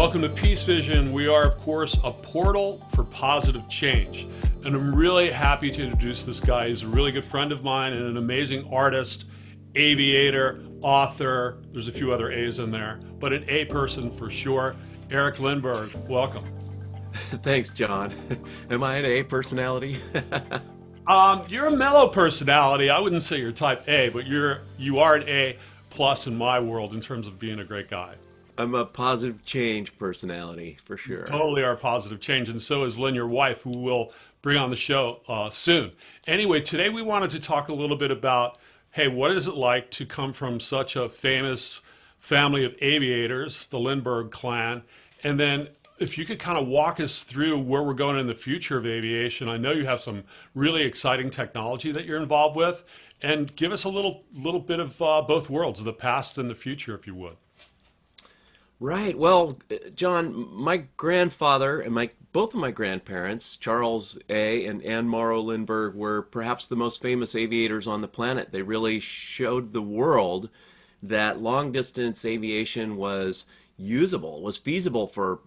Welcome to Peacevision. We are, of course, a portal for positive change. And I'm really happy to introduce this guy. He's a really good friend of mine and an amazing artist, aviator, author. There's a few other A's in there, but an A person for sure. Eric Lindbergh, welcome. Thanks, John. Am I an A personality? You're a mellow personality. I wouldn't say you're type A, but you are an A plus in my world in terms of being a great guy. I'm a positive change personality, for sure. Totally are positive change, and so is Lynn, your wife, who will bring on the show soon. Anyway, today we wanted to talk a little bit about, hey, what is it like to come from such a famous family of aviators, the Lindbergh clan, and then if you could kind of walk us through where we're going in the future of aviation. I know you have some really exciting technology that you're involved with, and give us a little bit of both worlds, the past and the future, if you would. Right. Well, John, my grandfather and both of my grandparents, Charles A. and Anne Morrow Lindbergh, were perhaps the most famous aviators on the planet. They really showed the world that long-distance aviation was usable, was feasible for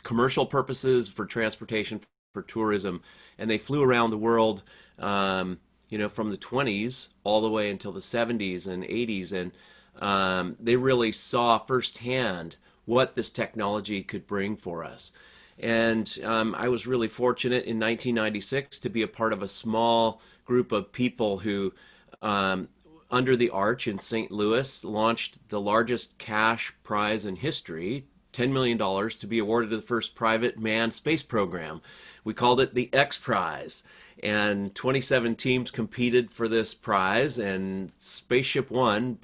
commercial purposes, for transportation, for tourism, and they flew around the world, from the 20s all the way until the 70s and 80s, and they really saw firsthand what this technology could bring for us. And I was really fortunate in 1996 to be a part of a small group of people who, under the Arch in St. Louis, launched the largest cash prize in history, $10 million, to be awarded to the first private manned space program. We called it the xPrize. And 27 teams competed for this prize, and Spaceship One,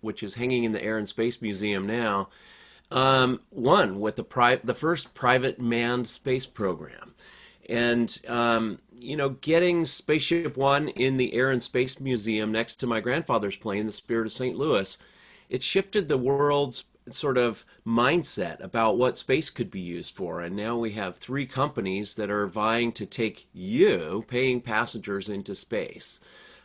which is hanging in the Air and Space Museum now, won with the first private manned space program. And, getting Spaceship One in the Air and Space Museum next to my grandfather's plane, the Spirit of St. Louis, it shifted the world's sort of mindset about what space could be used for. And now we have three companies that are vying to take paying passengers, into space.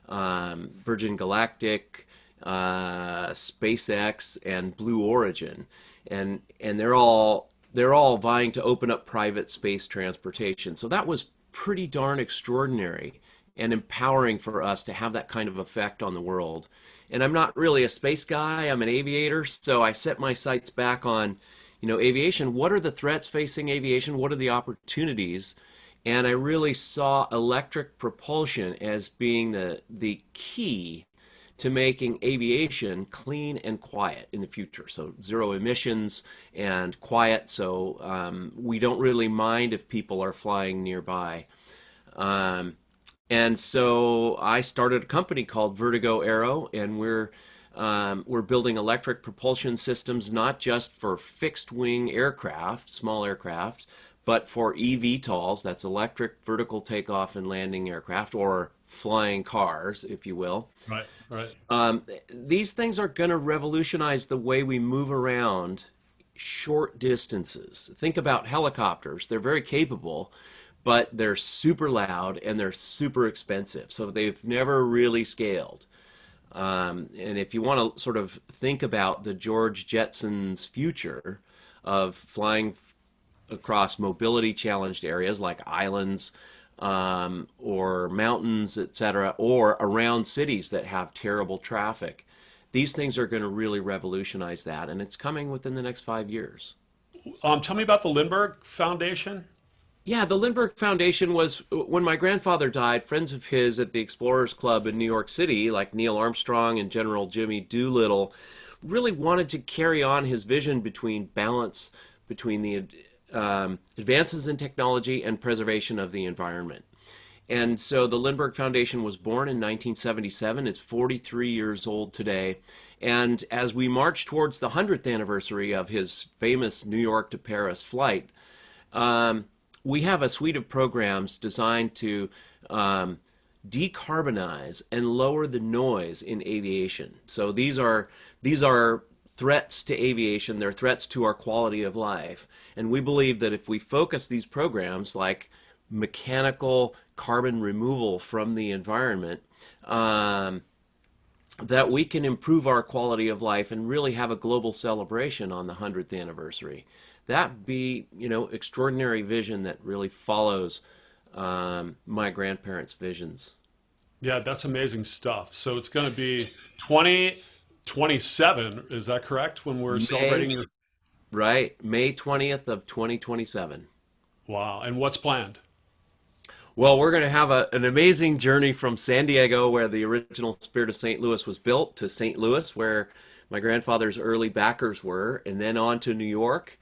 Virgin Galactic, SpaceX, and Blue Origin. And they're all vying to open up private space transportation. So that was pretty darn extraordinary and empowering for us to have that kind of effect on the world. And I'm not really a space guy, I'm an aviator, so I set my sights back on, aviation. What are the threats facing aviation? What are the opportunities? And I really saw electric propulsion as being the key to making aviation clean and quiet in the future. So zero emissions and quiet, so we don't really mind if people are flying nearby. And so I started a company called Vertigo Aero, and we're building electric propulsion systems not just for fixed wing aircraft, small aircraft, but for eVTOLs, that's electric vertical takeoff and landing aircraft, or flying cars, if you will. Right, right. These things are going to revolutionize the way we move around short distances. Think about helicopters. They're very capable, but they're super loud and they're super expensive. So they've never really scaled. And if you want to sort of think about the George Jetson's future of flying across mobility challenged areas like islands, or mountains, etc., or around cities that have terrible traffic, these things are going to really revolutionize that, and it's coming within the next 5 years. Tell me about the Lindbergh Foundation. Yeah, the Lindbergh Foundation was, when my grandfather died, friends of his at the Explorers Club in New York City, like Neil Armstrong and General Jimmy Doolittle, really wanted to carry on his vision between balance between the advances in technology and preservation of the environment. And so the Lindbergh Foundation was born in 1977. It's 43 years old today. And as we march towards the 100th anniversary of his famous New York to Paris flight, we have a suite of programs designed to decarbonize and lower the noise in aviation. So these are threats to aviation, they're threats to our quality of life. And we believe that if we focus these programs like mechanical carbon removal from the environment, that we can improve our quality of life and really have a global celebration on the 100th anniversary. that be, extraordinary vision that really follows my grandparents' visions. Yeah, that's amazing stuff. So it's going to be 2027, is that correct, when we're May, celebrating your... right, May 20th of 2027. Wow. And what's planned? Well, we're going to have an amazing journey from San Diego, where the original Spirit of St. Louis was built, to St. Louis, where my grandfather's early backers were, and then on to New York,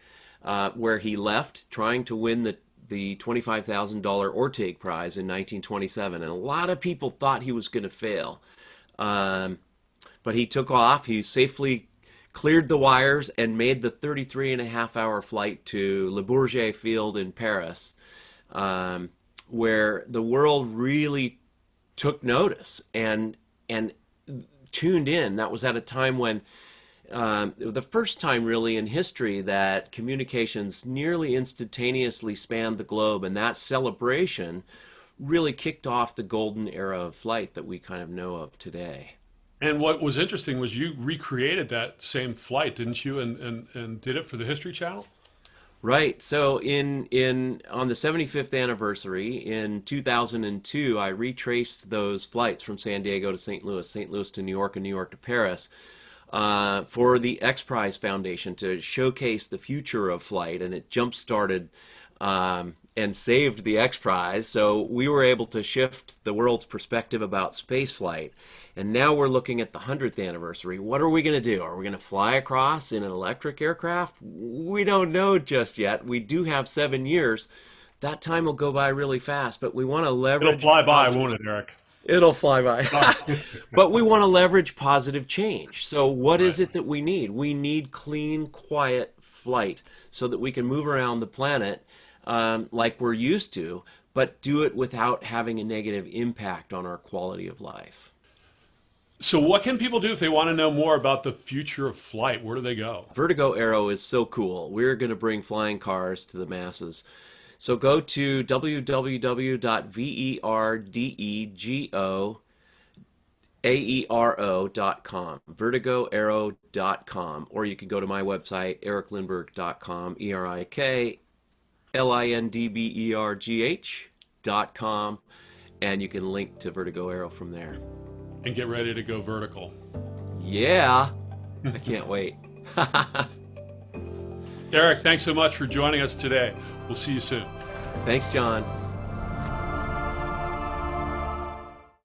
where he left trying to win the $25,000 Orteig Prize in 1927. And a lot of people thought he was going to fail. But he took off. He safely cleared the wires and made the 33-and-a-half-hour flight to Le Bourget Field in Paris, where the world really took notice and tuned in. That was at a time when the first time really in history that communications nearly instantaneously spanned the globe, and that celebration really kicked off the golden era of flight that we kind of know of today. And what was interesting was you recreated that same flight, didn't you? And did it for the History Channel? Right. So in on the 75th anniversary in 2002, I retraced those flights from San Diego to St. Louis to New York, and New York to Paris, for the xPrize Foundation to showcase the future of flight, and it jump-started and saved the xPrize. So we were able to shift the world's perspective about space flight. And now we're looking at the 100th anniversary. What are we going to do? Are we going to fly across in an electric aircraft? We don't know just yet. We do have 7 years. That time will go by really fast, but we want to leverage... It'll fly by, won't it, Eric? It'll fly by. But we want to leverage positive change. So what is it that we need? We need clean, quiet flight so that we can move around the planet like we're used to, but do it without having a negative impact on our quality of life. So what can people do if they want to know more about the future of flight? Where do they go? Vertigo Aero is so cool. We're going to bring flying cars to the masses. So go to www.vertigoaero.com, vertigoaero.com, or you can go to my website, ericlindbergh.com, ericlindbergh.com, and you can link to Vertigo Aero from there. And get ready to go vertical. Yeah, I can't wait. Eric, thanks so much for joining us today. We'll see you soon. Thanks, John.